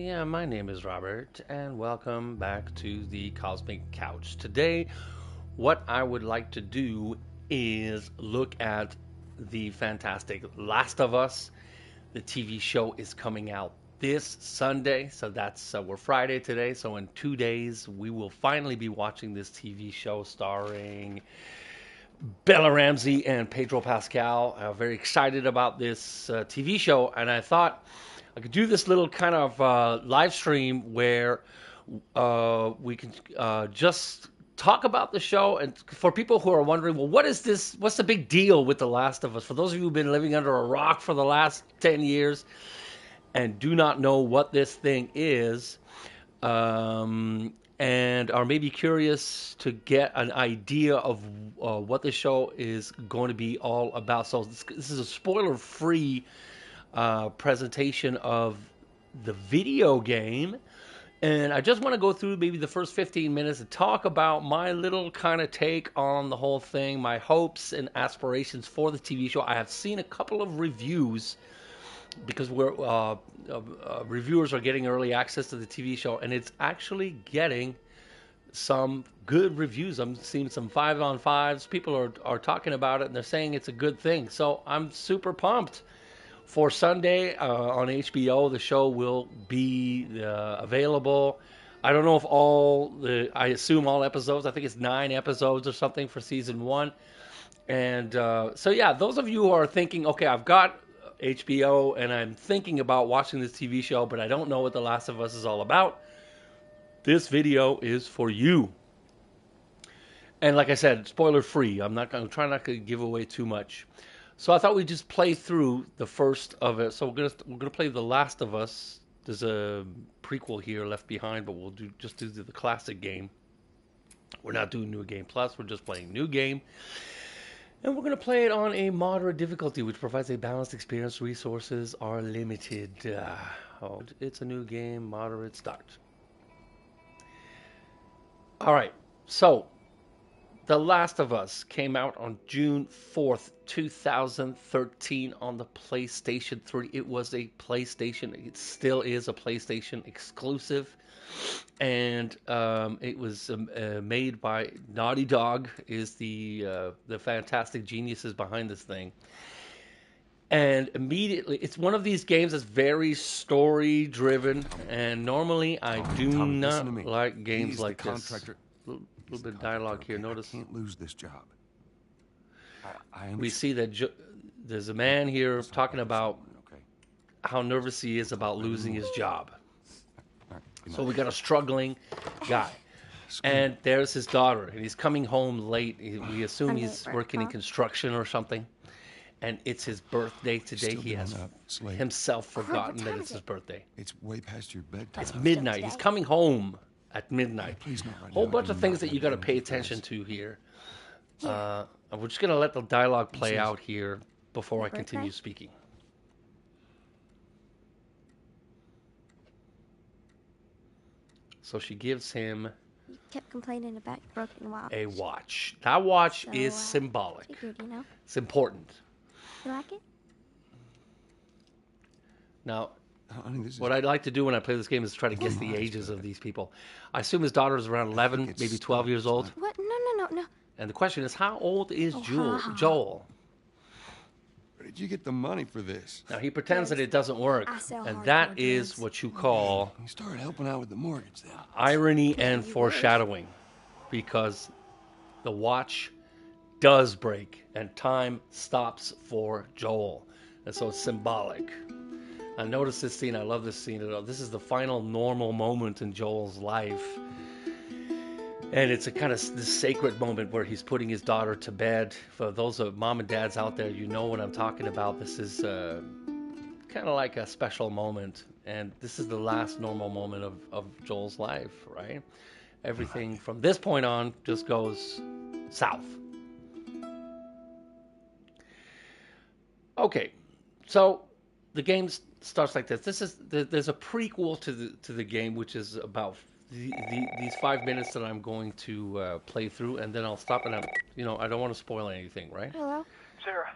Yeah, my name is Robert, and welcome back to the Cosmic Couch. Today, what I would like to do is look at the fantastic Last of Us. The TV show is coming out this Sunday, so we're Friday today. So in 2 days, we will finally be watching this TV show starring Bella Ramsey and Pedro Pascal. I'm very excited about this TV show, and I thought I could do this little kind of live stream where we can just talk about the show. And for people who are wondering, well, what is this? What's the big deal with The Last of Us? For those of you who've been living under a rock for the last 10 years and do not know what this thing is, and are maybe curious to get an idea of what the show is going to be all about. So this is a spoiler-free presentation of the video game. And I just want to go through maybe the first 15 minutes and talk about my little kind of take on the whole thing, my hopes and aspirations for the TV show. I have seen a couple of reviews because reviewers are getting early access to the TV show, and it's actually getting some good reviews. I'm seeing some 5-on-5s. People are talking about it, and they're saying it's a good thing. So I'm super pumped. For Sunday on HBO, the show will be available. I don't know if I assume all episodes. I think it's 9 episodes or something for season one. And so, yeah, those of you who are thinking, okay, I've got HBO and I'm thinking about watching this TV show, but I don't know what The Last of Us is all about, this video is for you. And like I said, spoiler free. I'm trying not to give away too much. So I thought we'd just play through the first of it. So we're gonna play The Last of Us. There's a prequel here, Left Behind, but we'll just do the classic game. We're not doing New Game Plus. We're just playing New Game, and we're gonna play it on a moderate difficulty, which provides a balanced experience. Resources are limited. It's a new game, moderate start. All right. So The Last of Us came out on June 4th, 2013 on the PlayStation 3. It was a PlayStation, it still is a PlayStation exclusive. And it was made by Naughty Dog, is the fantastic geniuses behind this thing. And immediately, it's one of these games that's very story driven. And normally, I do not like games He's the like this. contractor. Little bit of dialogue here. Okay? I Notice can't lose this job. I we understand. see that there's a man here It's not talking like it's about over, okay? how nervous he is about losing his job. All right, good So night. we got a struggling guy. And there's his daughter, and he's coming home late. We assume Sunday he's at work, working in huh? construction or something. And it's his birthday today. Still He doing has that, Slade? himself forgotten what that time it's is his it? birthday. It's way past your bedtime. It's Still midnight. He's today? coming home at midnight. Please not right Whole now. bunch Do of things not that let you got to anything pay get past. attention to here. Here, And we're just going to let the dialogue play says- out here before I Your continue birthday? speaking. So she gives him you kept complaining about your broken watch. a watch. That watch So, is symbolic. Figured, It's important. You like it? Now, Honey, this is. what I'd like to do when I play this game is try to guess the ages of these people. I assume his daughter is around 11, it's maybe 12 years old. What? No. And the question is, how old is Oh, Joel? Where did you get the money for this? Now, he pretends that it doesn't work. I sell And hardcore that is drugs. what you call You started helping out with the mortgage then. irony and you wish. foreshadowing. Because the watch does break and time stops for Joel. And so it's symbolic. I noticed this scene. I love this scene. This is the final normal moment in Joel's life. And it's a kind of this sacred moment where he's putting his daughter to bed. For those of mom and dads out there, you know what I'm talking about. This is kind of like a special moment. And this is the last normal moment of Joel's life, right? Everything from this point on just goes south. Okay, so the game starts like this. There's a prequel to the game, which is about these 5 minutes that I'm going to play through, and then I'll stop and I don't want to spoil anything, right? Hello? Sarah,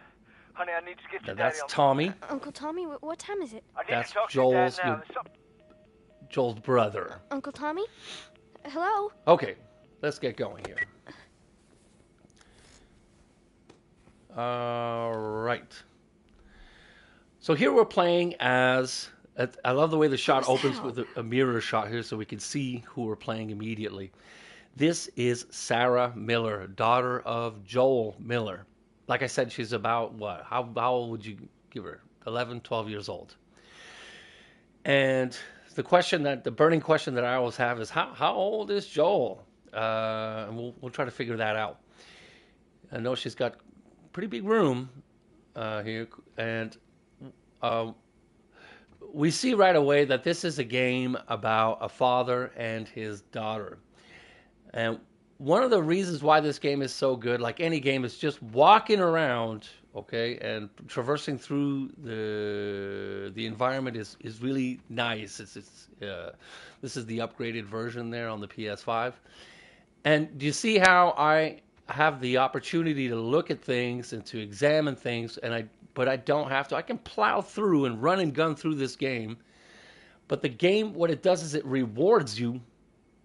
honey, I need to get Now, to that's Daddy. Tommy. Uncle Tommy, what time is it? I need That's to talk Joel's to your dad now. There's Joel's brother. Uncle Tommy? Hello? Okay, let's get going here. All right. So here we're playing as... I love the way the shot opens with a mirror shot here so we can see who we're playing immediately. This is Sarah Miller, daughter of Joel Miller. Like I said, she's about, what? How old would you give her? 11, 12 years old. And the burning question that I always have is, how old is Joel? And we'll try to figure that out. I know she's got a pretty big room here. And we see right away that this is a game about a father and his daughter. And one of the reasons why this game is so good, like any game, is just walking around, okay, and traversing through the environment is really nice. This is the upgraded version there on the PS5. And do you see how I have the opportunity to look at things and to examine things, but I don't have to. I can plow through and run and gun through this game. But the game, what it does is it rewards you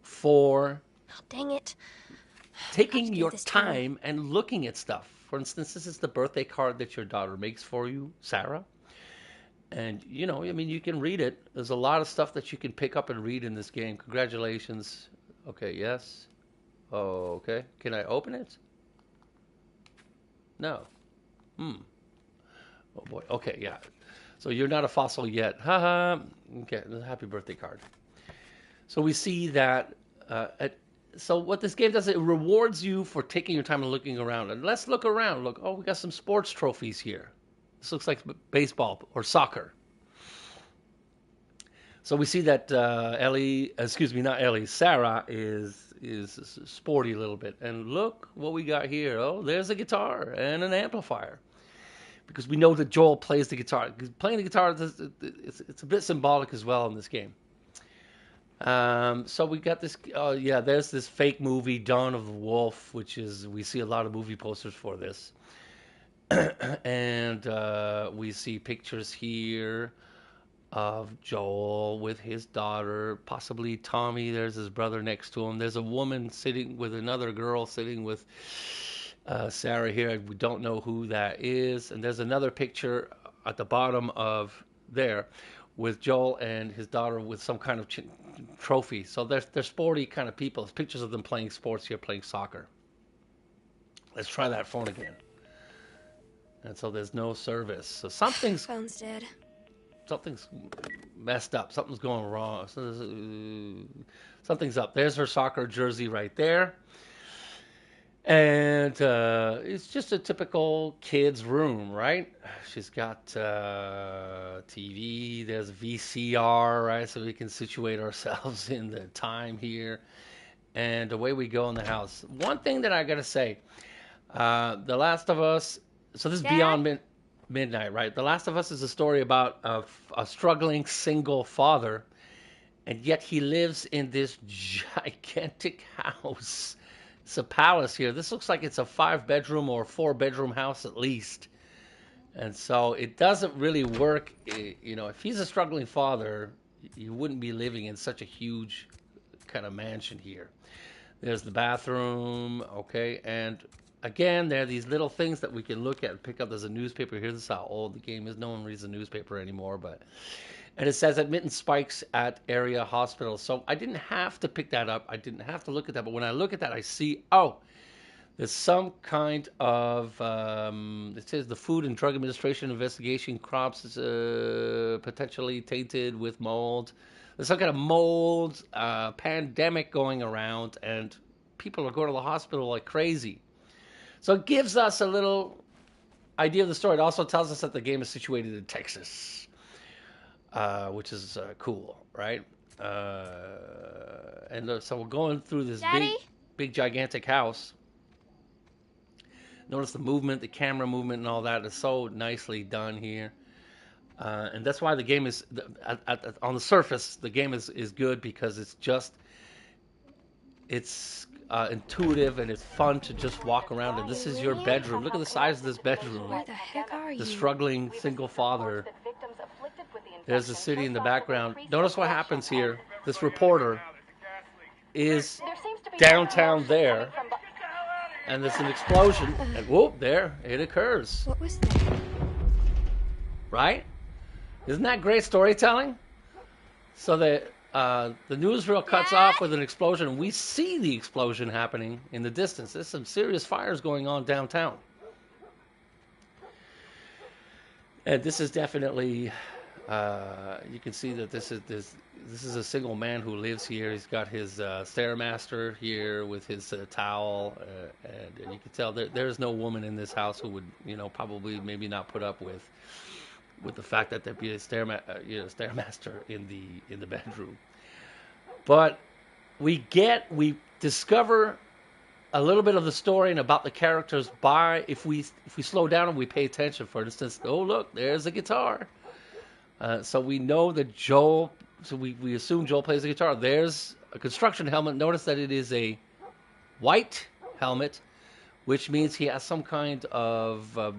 for... Oh, dang it. taking your time and looking at stuff. For instance, this is the birthday card that your daughter makes for you, Sarah. And, you know, I mean, you can read it. There's a lot of stuff that you can pick up and read in this game. Congratulations. Okay, yes. Oh, okay. Can I open it? No. Oh, boy. Okay, yeah. So you're not a fossil yet. Haha. Okay, happy birthday card. So we see that... So what this game does, it rewards you for taking your time and looking around. And let's look around. Look, oh, we got some sports trophies here. This looks like baseball or soccer. So we see that Sarah is sporty a little bit. And look what we got here. Oh, there's a guitar and an amplifier. Because we know that Joel plays the guitar. Playing the guitar, it's a bit symbolic as well in this game. So we got this, there's this fake movie, Dawn of the Wolf, which is, we see a lot of movie posters for this. And we see pictures here of Joel with his daughter, possibly Tommy. There's his brother next to him. There's a woman sitting with another girl sitting with Sarah here. We don't know who that is. And there's another picture at the bottom of there with Joel and his daughter with some kind of trophy. So they're sporty kind of people. There's pictures of them playing sports here, playing soccer. Let's try that phone again. And so there's no service. So Phone's dead. Something's messed up. Something's going wrong. Something's up. There's her soccer jersey right there. And it's just a typical kid's room, right? She's got TV. There's VCR, right? So we can situate ourselves in the time here. And away we go in the house. One thing that I got to say, The Last of Us, so this is Beyond Midnight, right? The Last of Us is a story about a struggling single father, and yet he lives in this gigantic house. It's a palace here. This looks like it's a 5-bedroom or 4-bedroom house at least. And so it doesn't really work. You know, if he's a struggling father, you wouldn't be living in such a huge kind of mansion here. There's the bathroom, okay? And again, there are these little things that we can look at and pick up. There's a newspaper here. This is how old the game is. No one reads the newspaper anymore, but... And it says admittance spikes at area hospital. So I didn't have to pick that up. I didn't have to look at that. But when I look at that, I see, there's some kind of, it says the Food and Drug Administration investigation crops is potentially tainted with mold. There's some kind of mold pandemic going around, and people are going to the hospital like crazy. So it gives us a little idea of the story. It also tells us that the game is situated in Texas. Which is cool, right? And so we're going through this big, gigantic house. Notice the movement, the camera movement and all that is so nicely done here. And that's why the game is, on the surface, the game is good because it's intuitive and it's fun to just walk around. And this is your bedroom. Look at the size of this bedroom. Where the heck are you? The struggling single father. There's the city in the background. Notice what happens here. this reporter, is downtown there, and there's an explosion, and whoop, there it occurs. What was that? Right? Isn't that great storytelling? So the newsreel cuts off with an explosion, and we see the explosion happening in the distance. There's some serious fires going on downtown. And this is definitely, you can see that this is a single man who lives here. He's got his Stairmaster here with his towel, and you can tell there's no woman in this house who would, probably maybe not put up with the fact that there'd be a Stairmaster in the bedroom. But we discover a little bit of the story and about the characters if we slow down and we pay attention. For instance, oh look, there's a guitar. So we know that Joel. So we assume Joel plays the guitar. There's a construction helmet. Notice that it is a white helmet, which means he has some kind of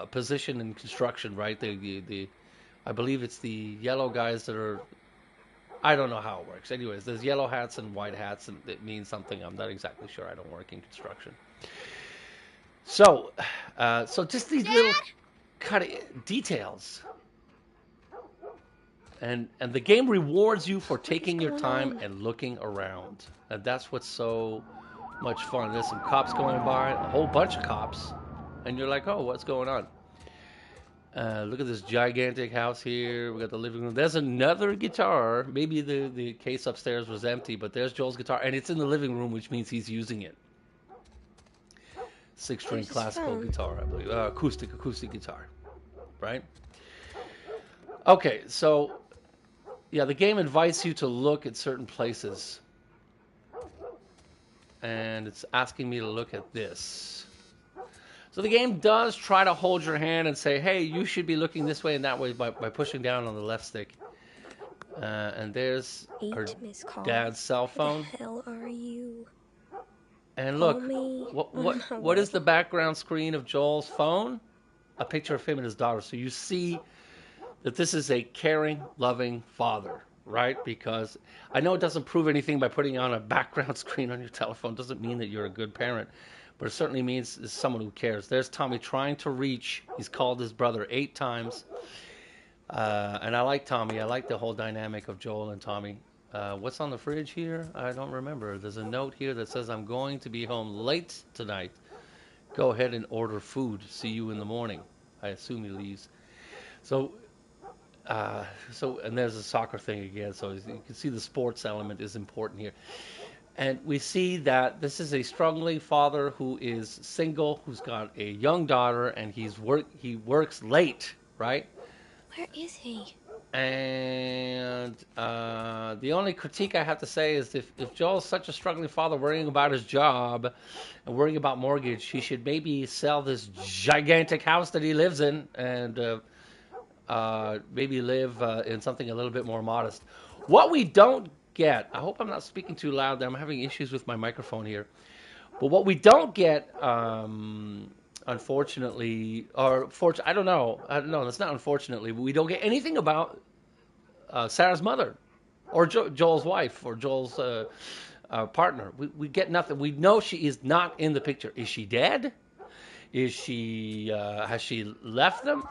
position in construction, right? I believe it's the yellow guys that are. I don't know how it works. Anyways, there's yellow hats and white hats, and it means something. I'm not exactly sure. I don't work in construction. So just these little kind of details. And the game rewards you for taking your time and looking around. And that's what's so much fun. There's some cops going by, a whole bunch of cops. And you're like, oh, what's going on? Look at this gigantic house here. We got the living room. There's another guitar. Maybe the case upstairs was empty, but there's Joel's guitar. And it's in the living room, which means he's using it. 6-string classical guitar, I believe. Acoustic guitar. Right? Okay, so yeah, the game invites you to look at certain places. And it's asking me to look at this. So the game does try to hold your hand and say, hey, you should be looking this way and that way by pushing down on the left stick. And there's our dad's cell phone. Where the hell are you? And look, what is the background screen of Joel's phone? A picture of him and his daughter. So you see that this is a caring, loving father, right? Because I know it doesn't prove anything by putting on a background screen on your telephone. It doesn't mean that you're a good parent. But it certainly means it's someone who cares. There's Tommy trying to reach. He's called his brother 8 times. And I like Tommy. I like the whole dynamic of Joel and Tommy. What's on the fridge here? I don't remember. There's a note here that says, I'm going to be home late tonight. Go ahead and order food. See you in the morning. I assume he leaves. So and there's a soccer thing again. So you can see the sports element is important here. And we see that this is a struggling father who is single, who's got a young daughter, and he works late, right? Where is he? And the only critique I have to say is if Joel's such a struggling father worrying about his job and worrying about mortgage, he should maybe sell this gigantic house that he lives in and maybe live in something a little bit more modest. What we don't get, I hope I'm not speaking too loud. I'm having issues with my microphone here. But what we don't get, unfortunately, I don't know. That's not unfortunately. But we don't get anything about Sarah's mother, or Joel's wife, or Joel's partner. We get nothing. We know she is not in the picture. Is she dead? Is she? Has she left them?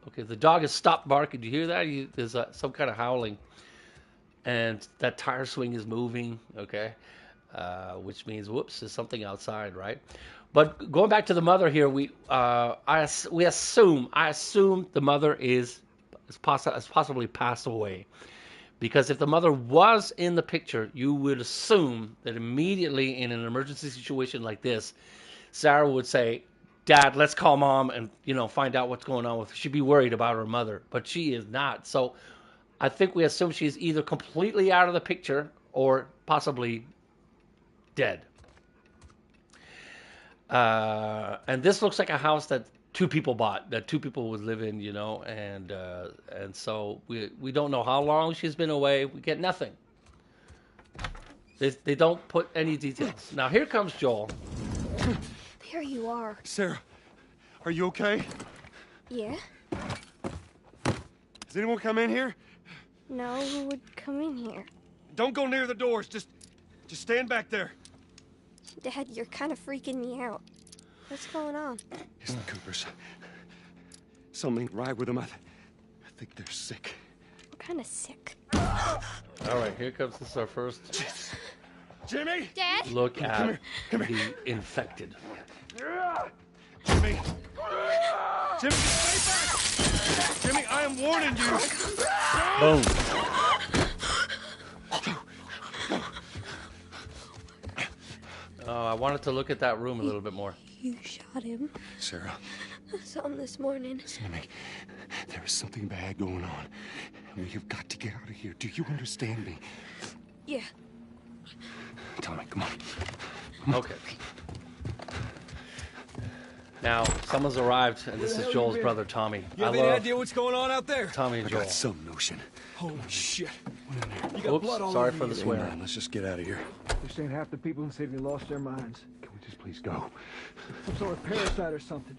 Okay, the dog has stopped barking. Do you hear that? There's some kind of howling. And that tire swing is moving, okay, which means, whoops, there's something outside, right? But going back to the mother here, I assume the mother has possibly passed away, because if the mother was in the picture, you would assume that immediately in an emergency situation like this, Sarah would say, Dad, let's call Mom and find out what's going on with her. She'd be worried about her mother, but she is not. So I think we assume she's either completely out of the picture or possibly dead. And this looks like a house that 2 people bought, that 2 people would live in, and so we don't know how long she's been away. We get nothing. They don't put any details. Now here comes Joel. There you are. Sarah, are you okay? Yeah? Has anyone come in here? No, who would come in here? Don't go near the doors. Just stand back there. Dad, you're kind of freaking me out. What's going on? It's the Coopers. Something ain't right with them. I think they're sick. I'm kind of sick. All right, here comes this our first Jimmy! Dad? look at Come here. the infected. Jimmy! Jimmy, stay back! Jimmy, I am warning you! Boom. Oh, I wanted to look at that room a little bit more. You shot him. Sarah, I saw him this morning. listen to me. There is something bad going on. We have got to get out of here. Do you understand me? Yeah. Tommy, come on. Okay. Now, someone's arrived, and this is Joel's brother, Tommy. You have I any love idea what's going on out there? Tommy and I Joel. got some notion. Holy shit. You got Oops, blood all sorry over for you. the swearing. Man, let's just get out of here. This ain't half the people in the city lost their minds. Can we just please go? Some sort of parasite or something.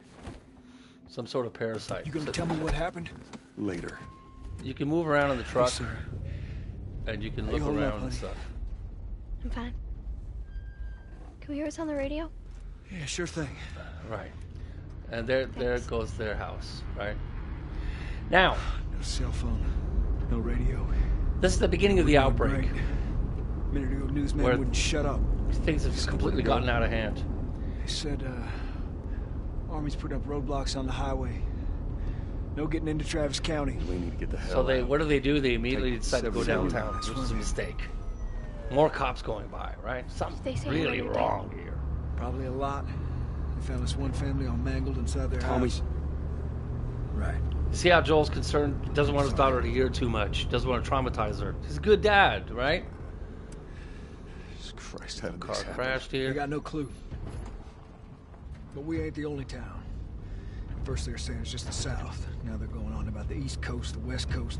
Some sort of parasite. You gonna So- tell me what happened? Later. You can move around in the truck, Yes, sir. and you can Hey, look hold up, around and honey. stuff. I'm fine. Can we hear what's on the radio? Yeah, sure thing. Right. And there goes their house, right? Now, No cell phone. No radio. this is the beginning of the outbreak. Right. A minute ago, newsman Where- wouldn't shut up. Things have completely gotten out of hand. They said, Army's put up roadblocks on the highway. No getting into Travis County. We need to get the hell So they, out. what do? They immediately Take decide to go 77. downtown, That's which what is a I mean. mistake. More cops going by, right? They Something say really another day. wrong here. Probably a lot. They found this one family all mangled inside their Tommy. house. Right. See how Joel's concerned? Doesn't want his daughter to hear too much. Doesn't want to traumatize her. He's a good dad, right? Jesus Christ, how did Car this happen? crashed They here. got no clue. But we ain't the only town. First they were saying it's just the South. Now they're going on about the East Coast, the West Coast.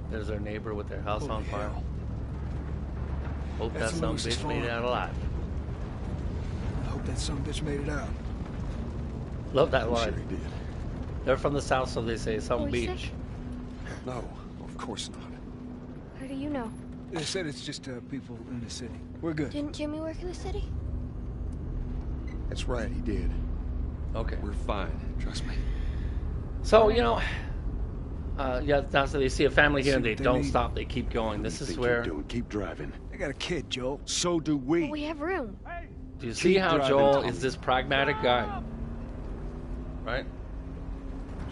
There's their neighbor with their house on Holy fire. hell. Hope that That's some Lewis's bitch made it farm. out alive. I hope that son bitch made it out. Love that I'm sure line. he did. They're from the South, so they say some Are we beach. sick? No, of course not. How do you know? They said it's just people in the city. We're good. Didn't Jimmy work in the city? That's right, he did. Okay. We're fine. Trust me. So, you know, yeah, now so they see a family here and See they what they don't need. stop. They keep going. This What do is you think where. you're doing? Keep driving. They got a kid, Joel. So do we. But we have room. Do you see Keep how driving, Joel Tommy. is this pragmatic guy? Right?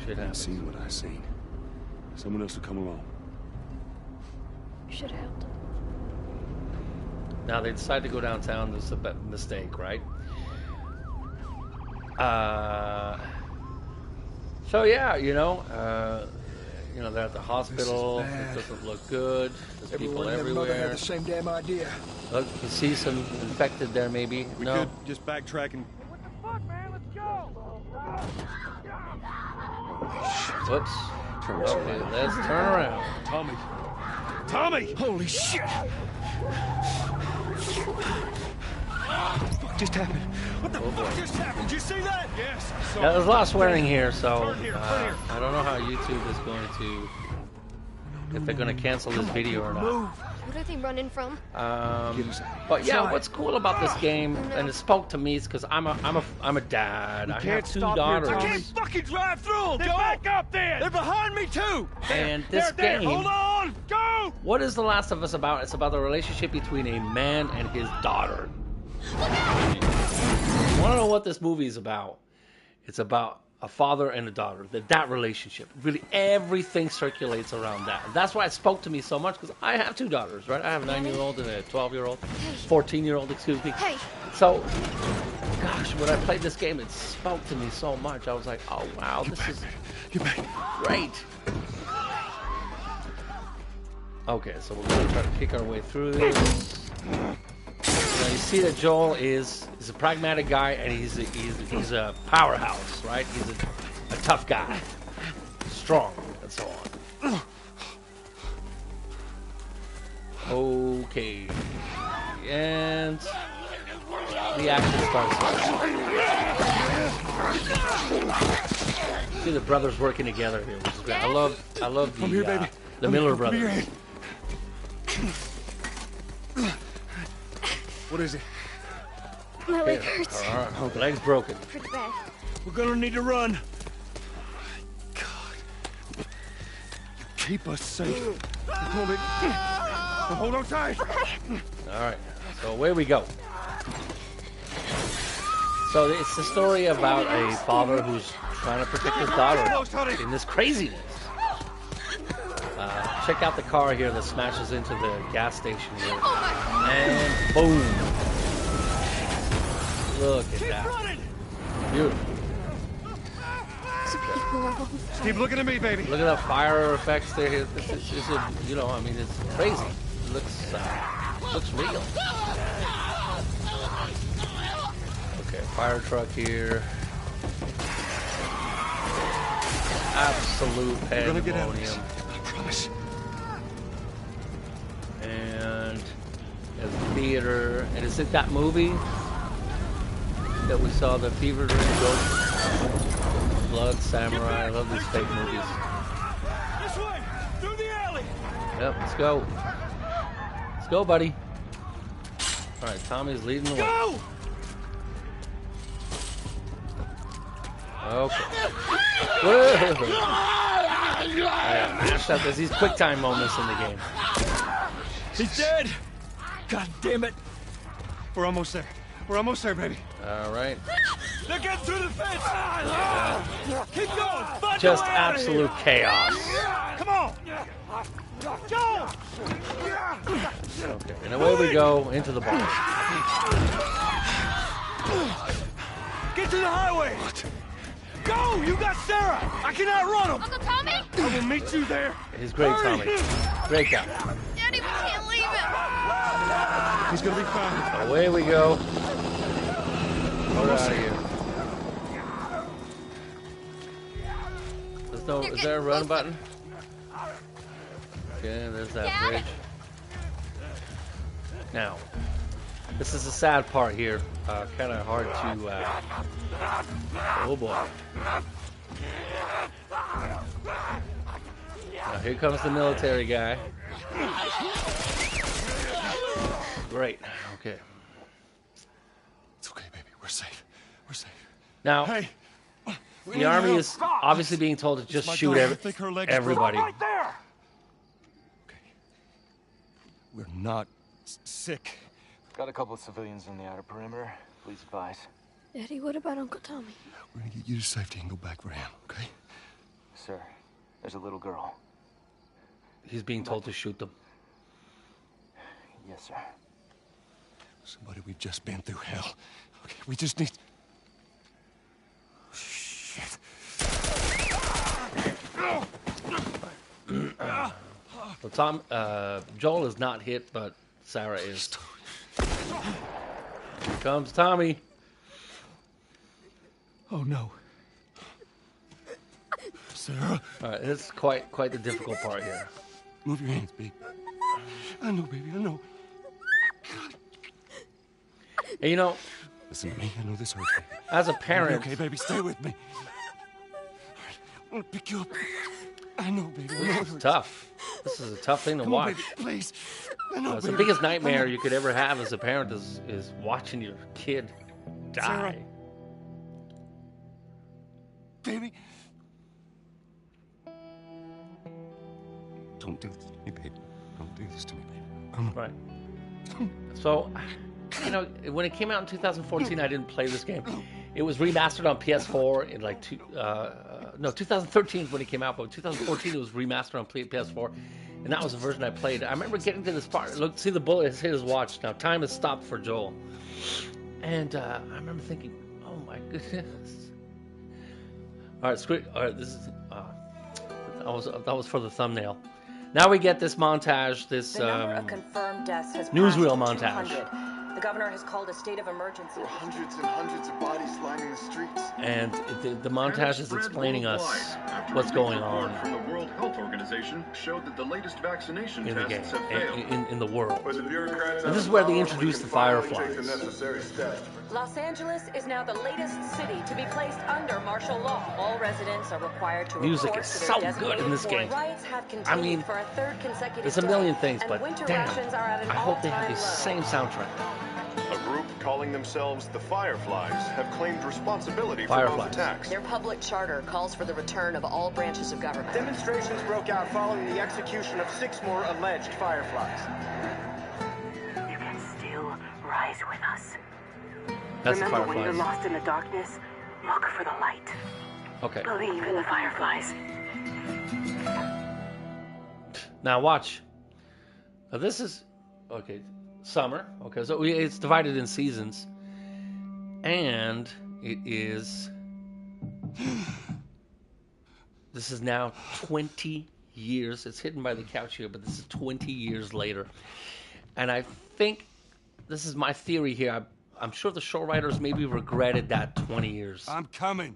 Shit I've happens. seen what I've seen. Someone else will come along. You should have helped. Now they decide to go downtown. This is a mistake, right? So yeah, they're at the hospital. It bad. doesn't look good. There's people Everyone and their mother had everywhere. the same damn idea. Look, you see some infected there, maybe. We No. could just backtrack and... What the fuck, man? Let's go! Whoops. Turn this Okay, around. let's turn around. Tommy! Tommy! Holy shit! What just happened? What the fuck just happened? Did you see that? Yes, I saw Now, there's a lot of swearing here, so Turn here, turn here. I don't know how YouTube is going to, if they're going to cancel this video or not. Move. What are they running from? Get us out. But yeah, Try. what's cool about this game, and it spoke to me, is because I'm a dad. I have can't two stop here, daughters, Tommy. fucking drive through them, Then back up then! They're behind me too. and this there, game. hold on! Go! What is The Last of Us about? It's about the relationship between a man and his daughter. You want to know what this movie is about? It's about a father and a daughter. That relationship. Really, everything circulates around that. And that's why it spoke to me so much, because I have two daughters, right? I have a 9-year-old and a 12-year-old. 14-year-old, excuse me. Hey, So, gosh, when I played this game, it spoke to me so much. I was like, oh, wow, this is Get back. great. Okay, so we're going to try to kick our way through this. Now you see that Joel is a pragmatic guy, and he's a powerhouse, right? He's a tough guy, strong, and so on. Okay, and the action starts. See the brothers working together here, which is great. I love the I'm here, baby. The Miller Give me your brothers. hand. What is it? My leg hurts All right, leg's broken. pretty bad. We're gonna need to run. God. Keep us safe. Come on, baby. Now hold on tight. All right, so away we go. So it's the story about a father who's trying to protect his daughter in this craziness. Check out the car here that smashes into the gas station here. And boom. Look at that. Beautiful. These people are all Keep looking at me, baby. Look at the fire effects there. This is a, you know, I mean, it's crazy. It looks real. Okay, fire truck here. Absolute We're gonna get out of this. pandemonium. I promise. And there's a theater. And is it that movie that we saw, the Fever Dream, Blood Samurai? I love these fake movies. This way! Through the alley! Yep, let's go. Let's go, buddy. All right, Tommy's leading the way. Go! Okay. Whoa. Yeah, mashed up. There's these quick time moments in the game. He's dead. God damn it. We're almost there. We're almost there, baby. All right. They're getting through the fence! Keep going! Find Just your way out of absolute chaos. here. Come on! Go! Okay, and away we go into the bar. Get to the highway! Go! You got Sarah! I can outrun him! Uncle Tommy? I will meet you there! He's great, Tommy. Great guy. Daddy, we can't leave him. He's gonna be fine. Away we go. We're out of here. There's no, is there a run button? Okay, there's that Dad? bridge. Now, this is the sad part here. Kind of hard to. Oh boy. Now here comes the military guy. Great. Okay. It's okay, baby. We're safe. We're safe. Now, Hey. the army is obviously being told to just My shoot daughter, I think her leg's everybody. Right there! Okay. We're not sick. Got a couple of civilians in the outer perimeter. Please advise. Daddy, what about Uncle Tommy? We're gonna get you to safety and go back for him, okay? Sir, there's a little girl. He's being told to shoot them. Yes, sir. Somebody, we've just been through hell. Okay, we just need... Shit. So Joel is not hit, but Sarah is. Here comes Tommy. Oh, no. Sarah, All right, this is quite the difficult part here. move your hands, baby. I know, baby, I know. And you know, Listen to me, I know this hurts, baby. as a You'll be parent, okay, baby, stay with me. All right, I'm gonna pick you up. I know, baby, I know it it's hurts. tough. This is a tough thing to Come on, watch. baby, please. I know, It's the baby. biggest nightmare you could ever have as a parent is watching your kid Sarah. die. Baby. Don't do this to me, baby. Don't do this to me, baby. Come on. Right. So, you know, when it came out in 2014, I didn't play this game. It was remastered on PS4 in like 2013 is when it came out, but 2014 it was remastered on PS4, and that was the version I played. I remember getting to this part. Look, see the bullet has hit his watch. Now time has stopped for Joel, and I remember thinking, "Oh my goodness!" All right, screw. All right, this is that was for the thumbnail. Now we get this montage, this The number of confirmed deaths has newsreel passed montage. 200. The governor has called a state of emergency. There are hundreds and hundreds of bodies lining the streets. And the montage is explaining us what's going on from the World Health Organization showed that the latest vaccination in the game, tests have failed. in the world. But the bureaucrats And this is where they introduce the Fireflies. take the necessary steps. Los Angeles is now the latest city to be placed under martial law. All residents are required to Music report is to their so designated good in this board. game. Riots have continued I mean, for a third consecutive there's a day, million things, and but winter damn, rations are at an I hope they have all-time the low. same soundtrack. A group calling themselves the Fireflies have claimed responsibility for Fireflies. both attacks. Their public charter calls for the return of all branches of government. Demonstrations broke out following the execution of 6 more alleged Fireflies. You can still rise with us. That's the Remember, when you're Fireflies. lost in the darkness, look for the light. Okay. Believe in the Fireflies. Now watch. Now this is okay. Summer. Okay, so it's divided in seasons, and it is. This is now 20 years. It's hidden by the couch here, but this is 20 years later, and I think this is my theory here. I'm sure the show writers maybe regretted that 20 years. I'm coming.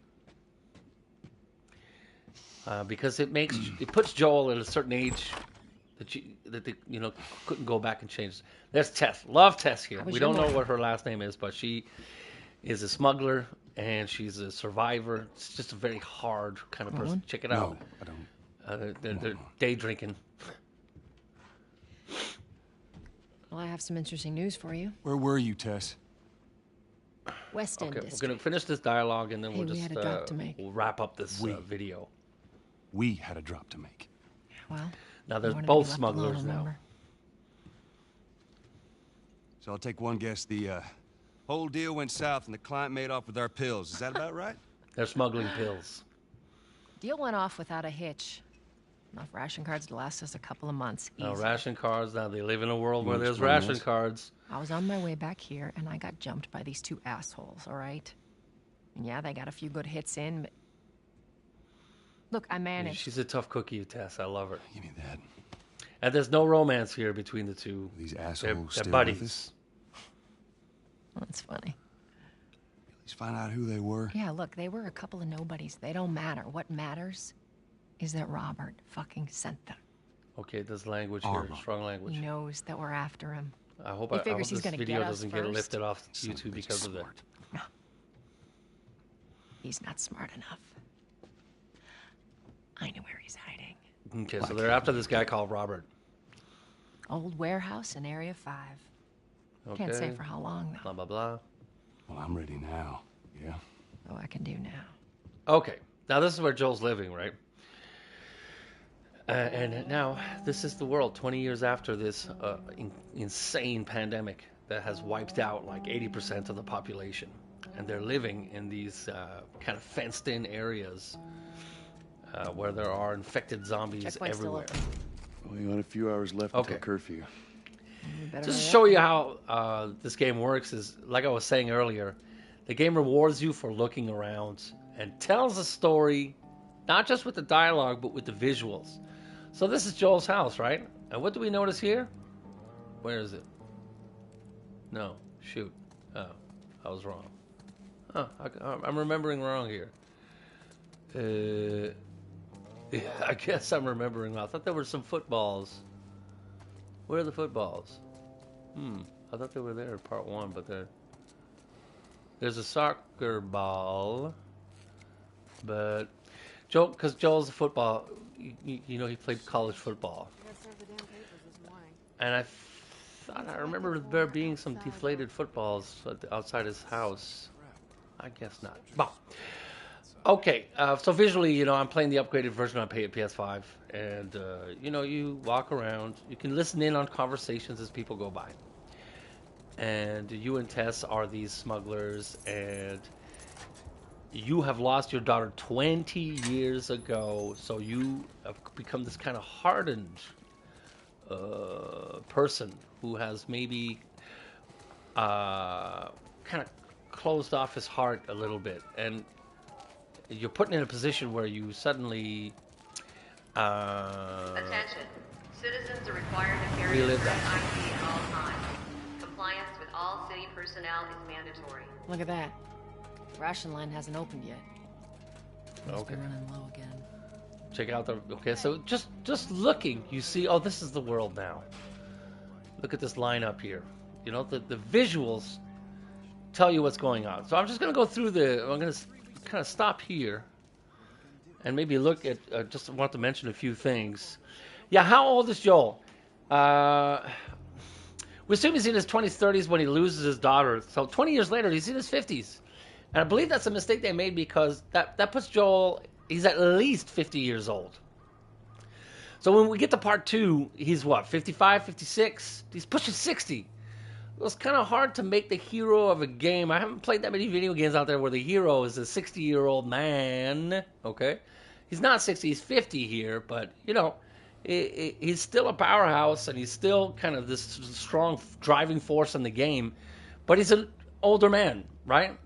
Because it puts Joel at a certain age that they couldn't go back and change. There's Tess. Love Tess here. We don't know what her last name is, but she is a smuggler and she's a survivor. It's just a very hard kind of person. Check it out. No, I don't. They're day drinking. Well, I have some interesting news for you. Where were you, Tess? West End Okay, we're District. going to finish this dialogue and then Hey, we'll we just had a drop to make. we'll wrap up this video. We had a drop to make. Well, Now there's I wanted to both be left smugglers alone, now. remember? So I'll take one guess. The whole deal went south and the client made off with our pills. Is that about right? They're smuggling pills. Deal went off without a hitch. Enough ration cards to last us a couple of months. Now Easy. ration cards. Now they live in a world where wanna there's explain ration this? cards. I was on my way back here, and I got jumped by these two assholes, all right? And yeah, they got a few good hits in, but... Look, I managed. She's a tough cookie, Tess. I love her. Give me that. And there's no romance here between the two. These They're, assholes they're still buddies. with us? That's funny. Let's find out who they were. Yeah, look, they were a couple of nobodies. They don't matter. What matters is that Robert fucking sent them. Okay, there's language Our here. Robert. Strong language. He knows that we're after him. I hope He I hope figures he's this gonna video get us doesn't get first. lifted off Son of a YouTube bitch, because of that. smart. He's not smart enough. I know where he's hiding. Okay, so they're after this guy called Robert. Old warehouse in Area 5. Okay. Can't say for how long, though. Blah, blah, blah. Well, I'm ready now. Yeah. Oh, I can do now. Okay, now this is where Joel's living, right? And now this is the world 20 years after this insane pandemic that has wiped out like 80% of the population. And they're living in these kind of fenced-in areas where there are infected zombies Checkpoint's still everywhere. open. We got a few hours left Okay. until curfew. Better Just to hurry show up. you how this game works is, like I was saying earlier, the game rewards you for looking around and tells a story, not just with the dialogue, but with the visuals. So this is Joel's house, right? And what do we notice here? Where is it? No, shoot. Oh, I was wrong. Huh, I'm remembering wrong here. Yeah, I guess I'm remembering wrong. I thought there were some footballs. Where are the footballs? I thought they were there in part 1, but there's a soccer ball. But because Joel's a football, you know, he played college football. And I thought I remember there being some deflated footballs outside his house. I guess not. Well, okay, so visually, you know, I'm playing the upgraded version on PS5, and you know, you walk around, you can listen in on conversations as people go by, and you and Tess are these smugglers, and you have lost your daughter 20 years ago, so you have become this kind of hardened person who has maybe kind of closed off his heart a little bit, and you're put in a position where you suddenly Attention. Citizens are required to carry a relive current that. ID at all times. Compliance with all city personnel is mandatory. Look at that. Ration line hasn't opened yet. Must Okay. be running low again. Check out the. Okay, so just looking, you see. Oh, this is the world now. Look at this lineup here. You know, the visuals tell you what's going on. So I'm just gonna go through the. I'm gonna kind of stop here, and maybe look at. Just want to mention a few things. Yeah, how old is Joel? We assume he's in his 20s, 30s when he loses his daughter. So 20 years later, he's in his 50s. And I believe that's a mistake they made because that puts Joel, he's at least 50 years old. So when we get to part 2, he's what, 55, 56? He's pushing 60. It was kind of hard to make the hero of a game. I haven't played that many video games out there where the hero is a 60-year-old man. Okay? He's not 60, he's 50 here, but, you know, he's still a powerhouse, and he's still kind of this strong driving force in the game, but he's an older man, right?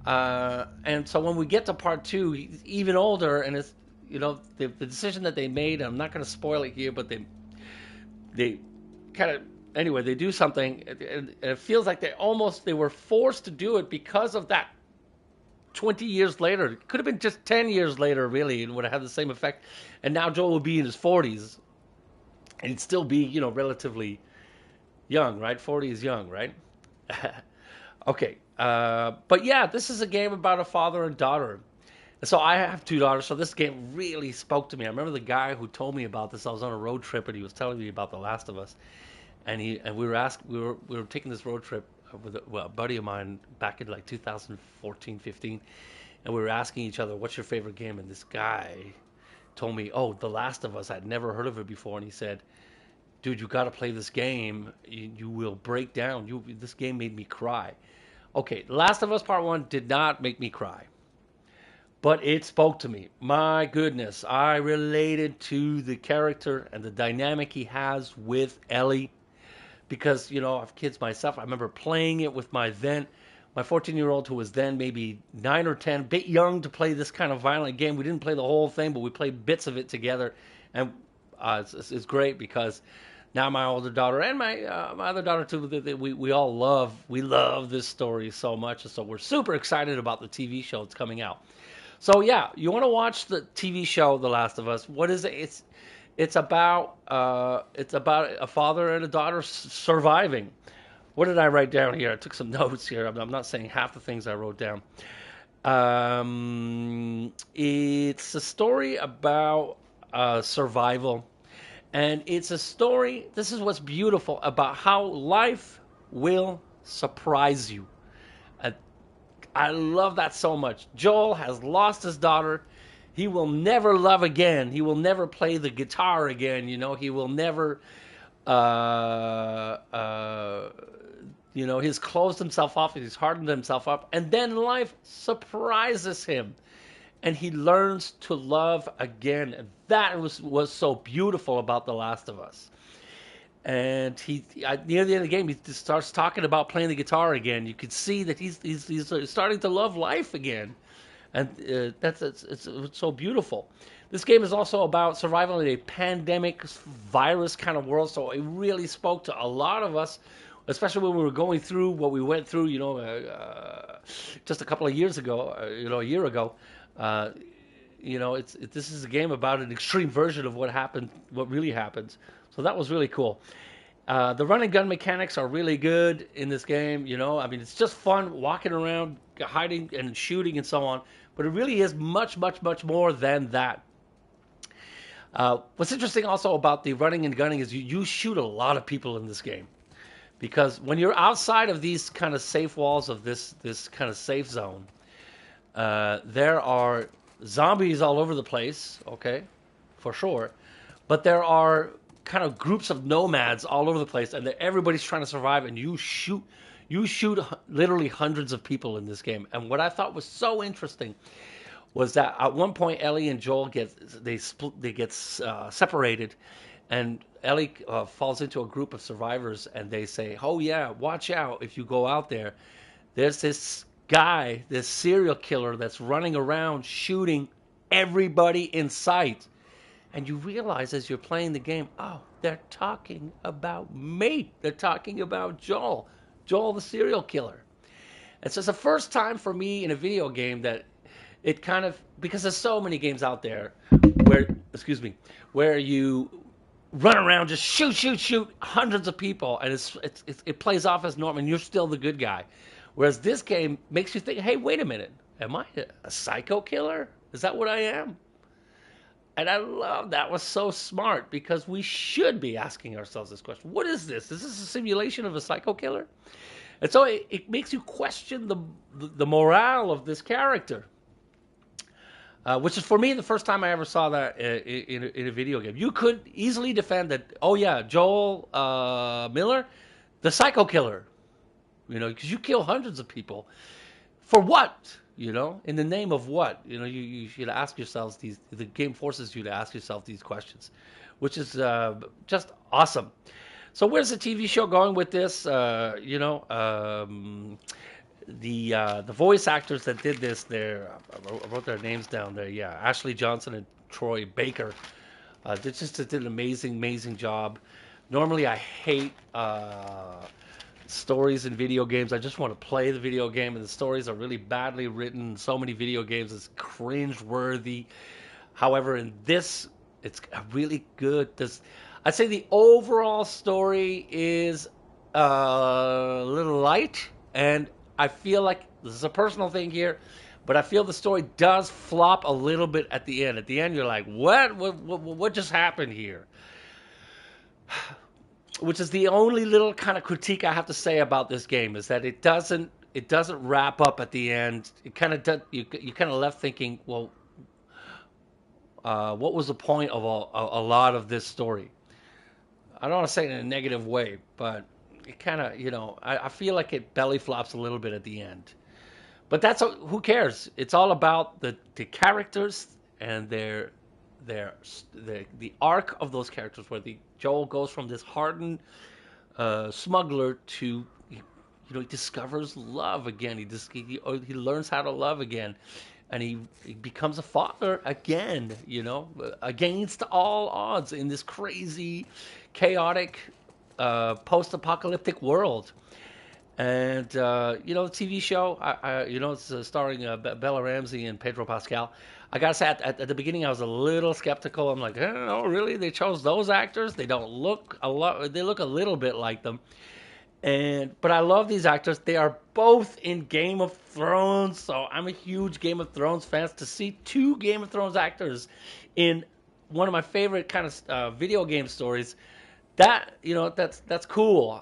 And so when we get to part 2, he's even older, and it's, you know, the decision that they made, I'm not going to spoil it here, but they kind of, anyway, they do something, and it feels like they were forced to do it because of that. 20 years later, it could have been just 10 years later, really, and would have had the same effect. And now Joel would be in his 40s, and he'd still be, you know, relatively young, right? 40 is young, right? Okay, but yeah, this is a game about a father and daughter. And so I have 2 daughters, so this game really spoke to me. I remember the guy who told me about this. I was on a road trip, and he was telling me about The Last of Us, and we were taking this road trip with a buddy of mine back in like 2014, 15, and we were asking each other, what's your favorite game? And this guy told me, oh, The Last of Us. I'd never heard of it before, and he said, dude, you got to play this game. You will break down. This game made me cry. Okay, Last of Us Part 1 did not make me cry, but it spoke to me. My goodness, I related to the character and the dynamic he has with Ellie. Because, you know, I have kids myself. I remember playing it with my 14-year-old, who was then maybe 9 or 10, a bit young to play this kind of violent game. We didn't play the whole thing, but we played bits of it together. And it's great because now my older daughter and my other daughter, too, we all love this story so much. And so we're super excited about the TV show that's coming out. So, yeah, you want to watch the TV show, The Last of Us. What is it? It's about a father and a daughter surviving. What did I write down here? I took some notes here. I'm not saying half the things I wrote down. It's a story about survival, and it's a story. This is what's beautiful about how life will surprise you. I love that so much. Joel has lost his daughter. He will never love again. He will never play the guitar again. You know, he will never, he's closed himself off. He's hardened himself up. And then life surprises him. And he learns to love again. And that was so beautiful about The Last of Us. And near the end of the game, he just starts talking about playing the guitar again. You could see that he's starting to love life again. And it's so beautiful. This game is also about survival in a pandemic virus kind of world, so it really spoke to a lot of us, especially when we were going through what we went through, just a couple of years ago, a year ago. This is a game about an extreme version of what really happens. So that was really cool. The run and gun mechanics are really good in this game. It's just fun walking around, hiding and shooting and so on. But it really is much, much, much more than that. What's interesting also about the running and gunning is you shoot a lot of people in this game. Because when you're outside of these kind of safe walls of this kind of safe zone, there are zombies all over the place, okay, for sure. But there are kind of groups of nomads all over the place, and everybody's trying to survive, and you shoot literally hundreds of people in this game. And what I thought was so interesting was that at one point Ellie and Joel get separated, and Ellie falls into a group of survivors, and they say, "Oh yeah, watch out if you go out there. There's this guy, this serial killer that's running around shooting everybody in sight." And you realize as you're playing the game, oh, they're talking about me. They're talking about Joel. Joel the serial killer. It's just the first time for me in a video game that it kind of, because there's so many games out there where you run around, just shoot hundreds of people, and it plays off as normal, and you're still the good guy. Whereas this game makes you think, hey, wait a minute, am I a psycho killer? Is that what I am? And I love that. Was so smart, because we should be asking ourselves this question. What is this? Is this a simulation of a psycho killer? And so it makes you question the morale of this character. Which is, for me, the first time I ever saw that in a video game. You could easily defend that, oh yeah, Joel Miller, the psycho killer. Because you kill hundreds of people. For what? In the name of what? You should ask yourselves the game forces you to ask yourself these questions, which is just awesome. So where's the TV show going with this? The voice actors that did this, I wrote their names down there. Yeah, Ashley Johnson and Troy Baker. They just did an amazing job. Normally, I hate stories in video games. I just want to play the video game, and the stories are really badly written. So many video games, it's cringe-worthy. However, in this, it's really good. I'd say the overall story is a little light, and I feel like this is a personal thing here, but I feel the story does flop a little bit at the end. At the end, you're like, what just happened here? Which is the only little kind of critique I have to say about this game, is that it doesn't wrap up at the end. It kind of does. You kind of left thinking, well, what was the point of a lot of this story? I don't want to say it in a negative way, but it kind of, I feel like it belly flops a little bit at the end. But who cares? It's all about the characters and the arc of those characters, where Joel goes from this hardened smuggler to, he discovers love again. He learns how to love again, and he becomes a father again. Against all odds in this crazy, chaotic, post-apocalyptic world. And the TV show, it's starring Bella Ramsey and Pedro Pascal. I gotta say, at the beginning, I was a little skeptical. I'm like, oh, really? They chose those actors? They don't look a lot. They look a little bit like them. But I love these actors. They are both in Game of Thrones, so I'm a huge Game of Thrones fan. To see two Game of Thrones actors in one of my favorite kind of video game stories, that's cool.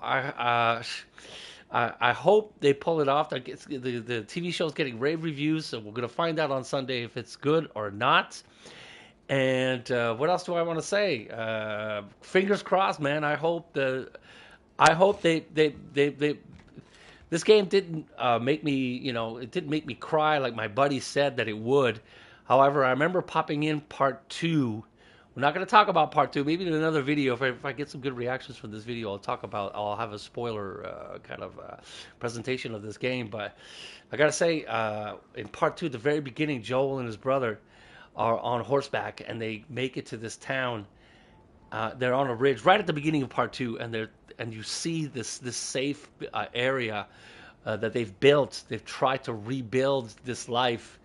I hope they pull it off. The TV show is getting rave reviews, so we're going to find out on Sunday if it's good or not. And what else do I want to say? Fingers crossed, man. I hope they this game didn't make me, it didn't make me cry like my buddy said that it would. However, I remember popping in part 2. We're not going to talk about part 2. Maybe in another video, if I get some good reactions from this video, I'll have a spoiler kind of presentation of this game. But I got to say, in part 2, at the very beginning, Joel and his brother are on horseback, and they make it to this town. They're on a ridge right at the beginning of part 2, and you see this safe area that they've built. They've tried to rebuild this life.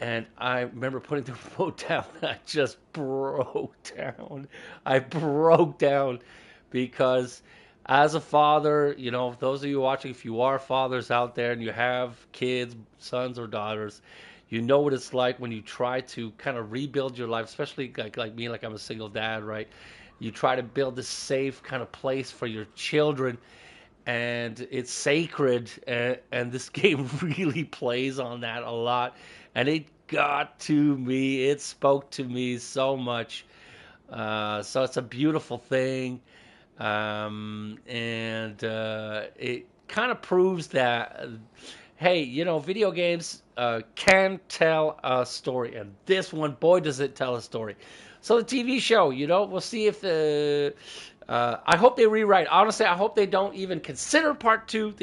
And I remember putting the remote down. I just broke down. I broke down because as a father, those of you watching, if you are fathers out there and you have kids, sons or daughters, you know what it's like when you try to kind of rebuild your life, especially like me, like I'm a single dad, right? You try to build this safe kind of place for your children, and it's sacred, and this game really plays on that a lot. And it got to me. It spoke to me so much. So it's a beautiful thing. And it kind of proves that, hey, video games can tell a story. And this one, boy, does it tell a story. So the TV show, we'll see if I hope they rewrite. Honestly, I hope they don't even consider part 2.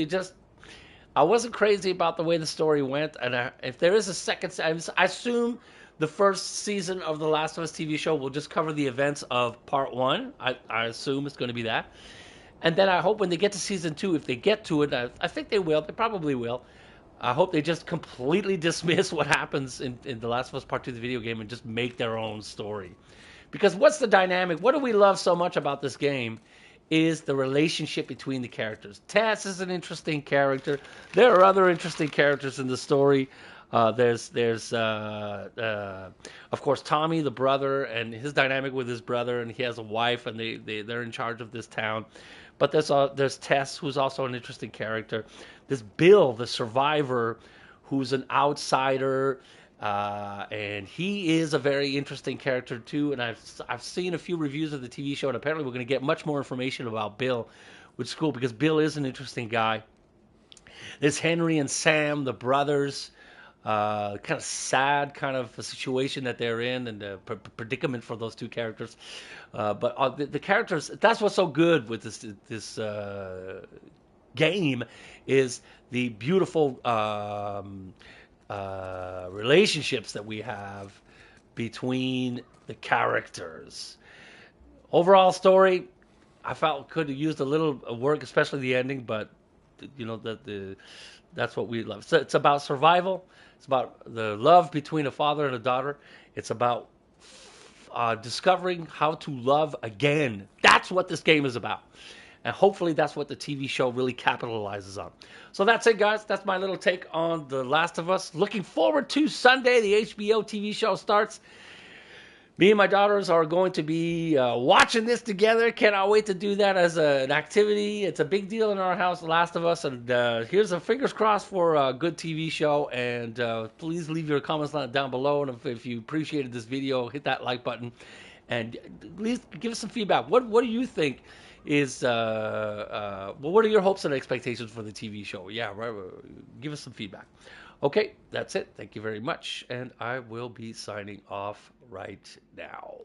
I wasn't crazy about the way the story went, and if there is a second, I assume the first season of The Last of Us TV show will just cover the events of part 1. I assume it's going to be that, And then I hope when they get to season 2, if they get to it, I think they will. They probably will. I hope they just completely dismiss what happens in The Last of Us Part 2, the video game, and just make their own story. Because what's the dynamic? What do we love so much about this game is the relationship between the characters. Tess is an interesting character. There are other interesting characters in the story. There's of course, Tommy, the brother, and his dynamic with his brother, and he has a wife, and they're in charge of this town. But there's Tess, who's also an interesting character. There's Bill, the survivor, who's an outsider, and he is a very interesting character too. And I've seen a few reviews of the TV show, and apparently we're going to get much more information about Bill, which is cool because Bill is an interesting guy. There's Henry and Sam, the brothers. Kind of sad kind of a situation that they're in, and the predicament for those two characters. But the characters, that's what's so good with this game, is the beautiful relationships that we have between the characters. Overall story, I felt could have used a little work, especially the ending, but you know that's what we love. So it's about survival. It's about the love between a father and a daughter. It's about discovering how to love again. That's what this game is about. And hopefully that's what the TV show really capitalizes on. So that's it, guys. That's my little take on The Last of Us. Looking forward to Sunday. The HBO TV show starts. Me and my daughters are going to be watching this together. Cannot wait to do that as an activity. It's a big deal in our house, The Last of Us. And here's a fingers crossed for a good TV show. And please leave your comments down below. And if you appreciated this video, hit that like button. And please give us some feedback. What do you think is... what are your hopes and expectations for the TV show? Yeah, right, give us some feedback. Okay, that's it. Thank you very much. And I will be signing off right now.